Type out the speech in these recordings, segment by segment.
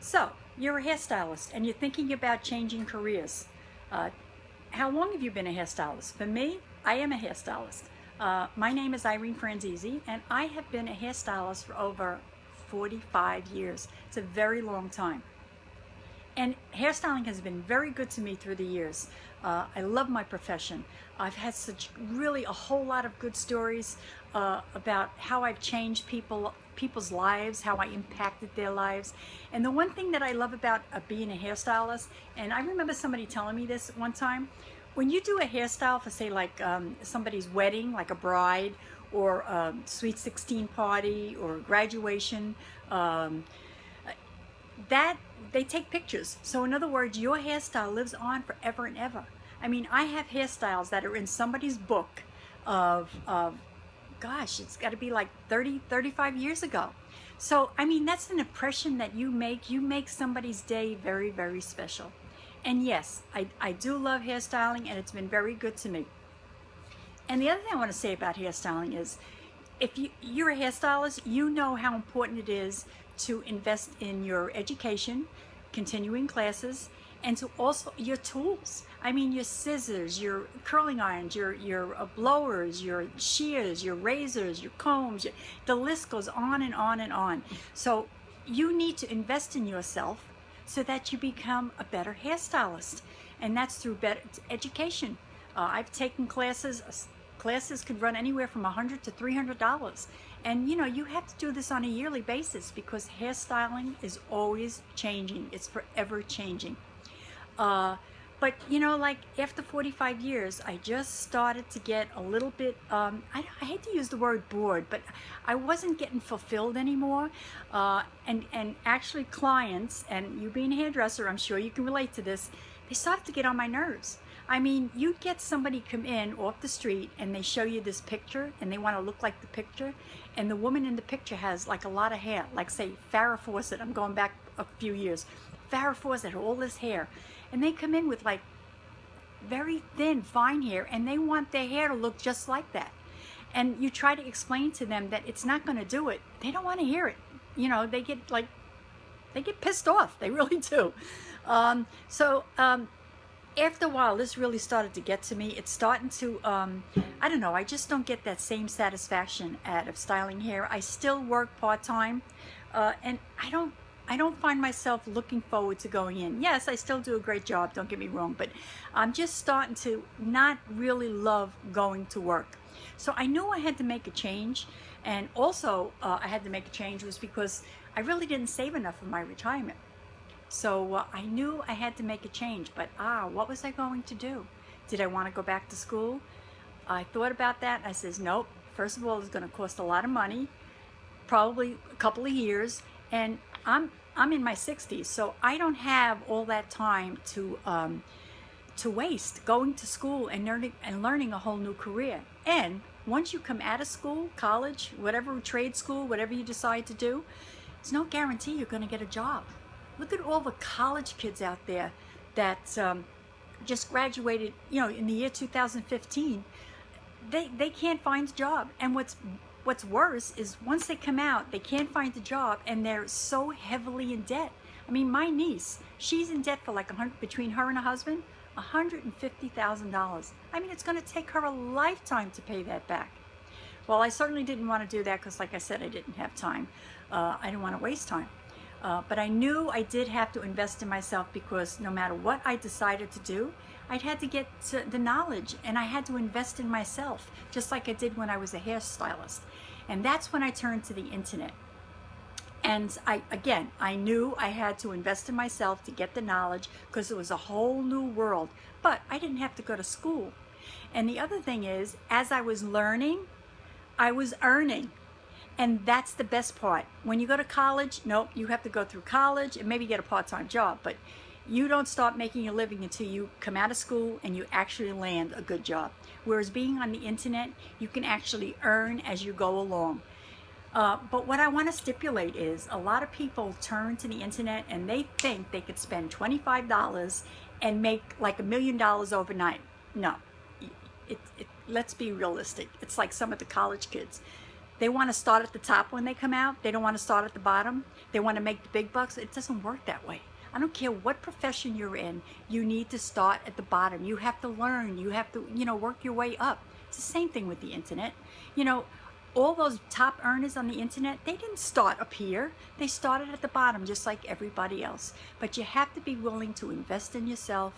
So, you're a hairstylist and you're thinking about changing careers. How long have you been a hairstylist? For me, I am a hairstylist. My name is Irene Franzese and I have been a hairstylist for over 45 years. It's a very long time. And hairstyling has been very good to me through the years. I love my profession. I've had really a whole lot of good stories about how I've changed people's lives, how I impacted their lives. And the one thing that I love about being a hairstylist, and I remember somebody telling me this one time, when you do a hairstyle for, say, like somebody's wedding, like a bride, or a sweet 16 party, or graduation, that they take pictures. So in other words, your hairstyle lives on forever and ever. I mean, I have hairstyles that are in somebody's book of gosh, it's got to be like 35 years ago. So I mean, that's an impression that you make somebody's day very, very special. And yes, I do love hairstyling, and it's been very good to me. And the other thing I want to say about hairstyling is, if you're a hairstylist, you know how important it is to invest in your education, continuing classes, and to also your tools. I mean, your scissors, your curling irons, your blowers, your shears, your razors, your combs, the list goes on and on and on. So you need to invest in yourself so that you become a better hairstylist. And that's through better education. I've taken classes. Classes could run anywhere from $100 to $300. And you know, you have to do this on a yearly basis because hairstyling is always changing. It's forever changing. But you know, like after 45 years, I just started to get a little bit, I hate to use the word bored, but I wasn't getting fulfilled anymore. And actually clients, and you being a hairdresser, I'm sure you can relate to this, they started to get on my nerves. I mean, you get somebody come in off the street and they show you this picture and they want to look like the picture, and the woman in the picture has like a lot of hair, like say Farrah Fawcett, I'm going back a few years, Farrah Fawcett had all this hair, and they come in with like very thin, fine hair, and they want their hair to look just like that. And you try to explain to them that it's not going to do it. They don't want to hear it. You know, they get pissed off. They really do. After a while, this really started to get to me. It's starting to, I don't know, I just don't get that same satisfaction out of styling hair. I still work part-time, and I don't find myself looking forward to going in. Yes, I still do a great job, don't get me wrong, but I'm just starting to not really love going to work. So I knew I had to make a change, and also I had to make a change was because I really didn't save enough for my retirement. So I knew I had to make a change, but what was I going to do? Did I want to go back to school? I thought about that, and I says, nope. First of all, it's going to cost a lot of money, probably a couple of years, and I'm in my 60s, so I don't have all that time to waste going to school and learning a whole new career. And once you come out of school, college, whatever, trade school, whatever you decide to do, there's no guarantee you're going to get a job. Look at all the college kids out there that just graduated, you know, in the year 2015. They can't find a job. And what's worse is once they come out, they can't find a job, and they're so heavily in debt. I mean, my niece, she's in debt for like between her and her husband, $150,000. I mean, it's going to take her a lifetime to pay that back. Well, I certainly didn't want to do that because, like I said, I didn't have time. I didn't want to waste time. But I knew I did have to invest in myself, because no matter what I decided to do, I'd had to get the knowledge, and I had to invest in myself, just like I did when I was a hairstylist. And that's when I turned to the internet. And I knew I had to invest in myself to get the knowledge, because it was a whole new world. But I didn't have to go to school. And the other thing is, as I was learning, I was earning. And that's the best part. When you go to college, nope, you have to go through college and maybe get a part-time job, but you don't start making a living until you come out of school and you actually land a good job. Whereas being on the internet, you can actually earn as you go along. But what I want to stipulate is, a lot of people turn to the internet and they think they could spend $25 and make like $1 million overnight. No, let's be realistic. It's like some of the college kids. They want to start at the top when they come out. They don't want to start at the bottom. They want to make the big bucks. It doesn't work that way. I don't care what profession you're in, you need to start at the bottom. You have to learn, you have to, work your way up. It's the same thing with the internet. All those top earners on the internet, they didn't start up here. They started at the bottom just like everybody else. But you have to be willing to invest in yourself,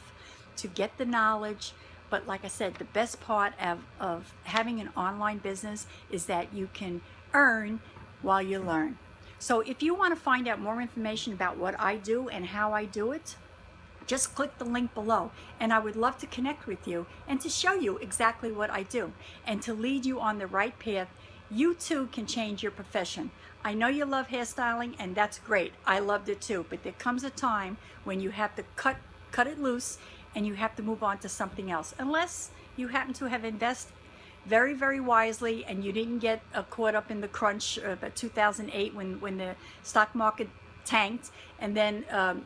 to get the knowledge. But like I said, the best part of having an online business is that you can earn while you learn. So if you want to find out more information about what I do and how I do it, just click the link below, and I would love to connect with you and to show you exactly what I do and to lead you on the right path. You too can change your profession. I know you love hairstyling, and that's great. I loved it too, but there comes a time when you have to cut it loose and you have to move on to something else, unless you happen to have invested very, very wisely and you didn't get caught up in the crunch of 2008 when the stock market tanked and then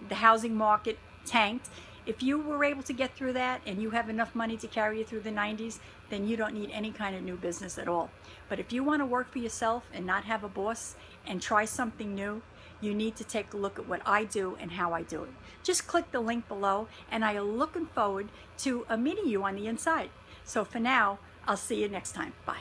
the housing market tanked. If you were able to get through that and you have enough money to carry you through the 90s, then you don't need any kind of new business at all. But if you want to work for yourself and not have a boss and try something new, you need to take a look at what I do and how I do it. Just click the link below, and I am looking forward to meeting you on the inside. So for now, I'll see you next time. Bye.